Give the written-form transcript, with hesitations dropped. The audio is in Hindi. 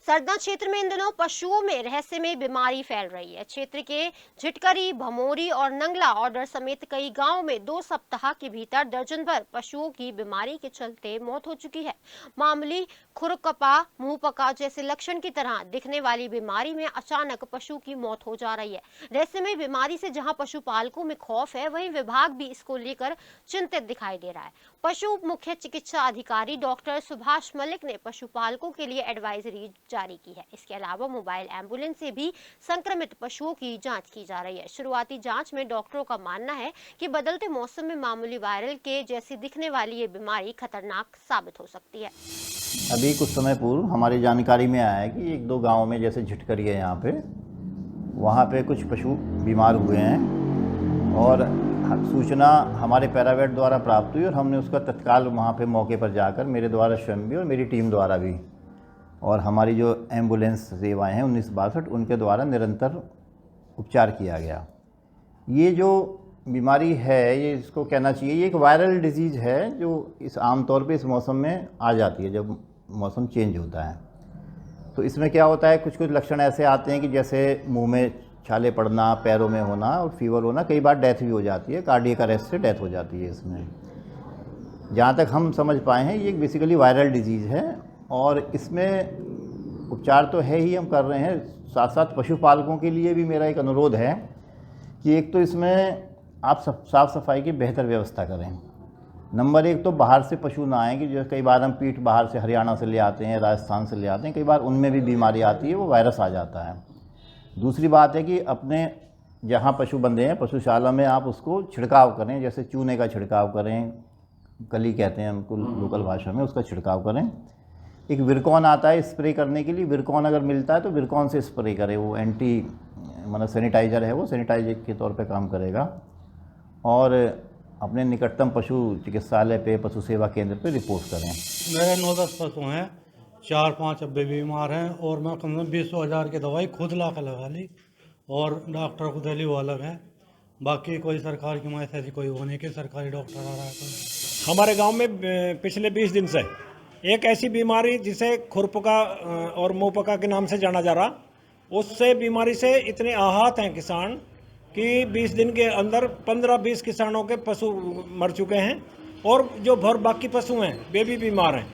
सरना क्षेत्र में इन दिनों पशुओं में रहस्यमय बीमारी फैल रही है। क्षेत्र के झिटकरी, भमोरी और नंगला ऑर्डर समेत कई गांवों में 2 सप्ताह के भीतर दर्जन भर पशुओं की बीमारी के चलते मौत हो चुकी है। मामूली खुरकपा, मुंह पका जैसे लक्षण की तरह दिखने वाली बीमारी में अचानक पशु की मौत हो जा रही है। रहस्यमय बीमारी से जहां पशुपालकों में खौफ है, वहीं विभाग भी इसको लेकर चिंतित दिखाई दे रहा है। पशु मुख्य चिकित्सा अधिकारी डॉक्टर सुभाष मलिक ने पशुपालकों के लिए एडवाइजरी जारी की है। इसके अलावा मोबाइल एम्बुलेंस से भी संक्रमित पशुओं की जांच की जा रही है। शुरुआती जांच में डॉक्टरों का मानना है कि बदलते मौसम में मामूली वायरल के जैसी दिखने वाली ये बीमारी खतरनाक साबित हो सकती है। अभी कुछ समय पूर्व हमारी जानकारी में आया है कि 1-2 गांव में जैसे झिटकरी है यहाँ पे, वहाँ पे कुछ पशु बीमार हुए हैं और सूचना हमारे पैरावेट द्वारा प्राप्त हुई और हमने उसका तत्काल वहाँ पे मौके पर जाकर मेरे द्वारा स्वयं भी और मेरी टीम द्वारा भी और हमारी जो एम्बुलेंस सेवाएं हैं 1962 उनके द्वारा निरंतर उपचार किया गया। ये जो बीमारी है, ये इसको कहना चाहिए, ये एक वायरल डिजीज़ है जो इस आमतौर पे इस मौसम में आ जाती है जब मौसम चेंज होता है। तो इसमें क्या होता है, कुछ कुछ लक्षण ऐसे आते हैं कि जैसे मुंह में छाले पड़ना, पैरों में होना और फीवर होना, कई बार डेथ भी हो जाती है, कार्डियक अरेस्ट से डेथ हो जाती है। इसमें जहाँ तक हम समझ पाए हैं ये बेसिकली वायरल डिजीज़ है और इसमें उपचार तो है ही हम कर रहे हैं, साथ साथ पशुपालकों के लिए भी मेरा एक अनुरोध है कि एक तो इसमें आप साफ़ सफाई की बेहतर व्यवस्था करें। नंबर 1 तो बाहर से पशु ना आए कि जो कई बार हम पीठ बाहर से हरियाणा से ले आते हैं, राजस्थान से ले आते हैं, कई बार उनमें भी बीमारी आती है, वो वायरस आ जाता है। दूसरी बात है कि अपने जहाँ पशु बंधे हैं पशुशाला में आप उसको छिड़काव करें, जैसे चूने का छिड़काव करें, कली कहते हैं उनको लोकल भाषा में, उसका छिड़काव करें। एक विरकॉन आता है स्प्रे करने के लिए, विरकॉन अगर मिलता है तो विरकॉन से स्प्रे करें, वो एंटी मतलब सैनिटाइज़र है, वो सैनिटाइजर के तौर पे काम करेगा। और अपने निकटतम पशु चिकित्सालय पे, पशु सेवा केंद्र पे रिपोर्ट करें। मेरे 9-10 पशु हैं, 4-5 अब्बे बीमार हैं और मैं कम से कम 20,000 की दवाई खुद ला कर लगा ली और डॉक्टर को दे ली, वो अलग है। बाकी कोई सरकार की मदद ऐसी कोई वो नहीं कि सरकारी डॉक्टर आ रहा है। तो हमारे गांव में पिछले 20 दिन से एक ऐसी बीमारी जिसे खुरपका और मुंहपका के नाम से जाना जा रहा, उससे बीमारी से इतने आहत हैं किसान कि 20 दिन के अंदर 15-20 किसानों के पशु मर चुके हैं और जो बाकी पशु हैं वे भी बीमार हैं।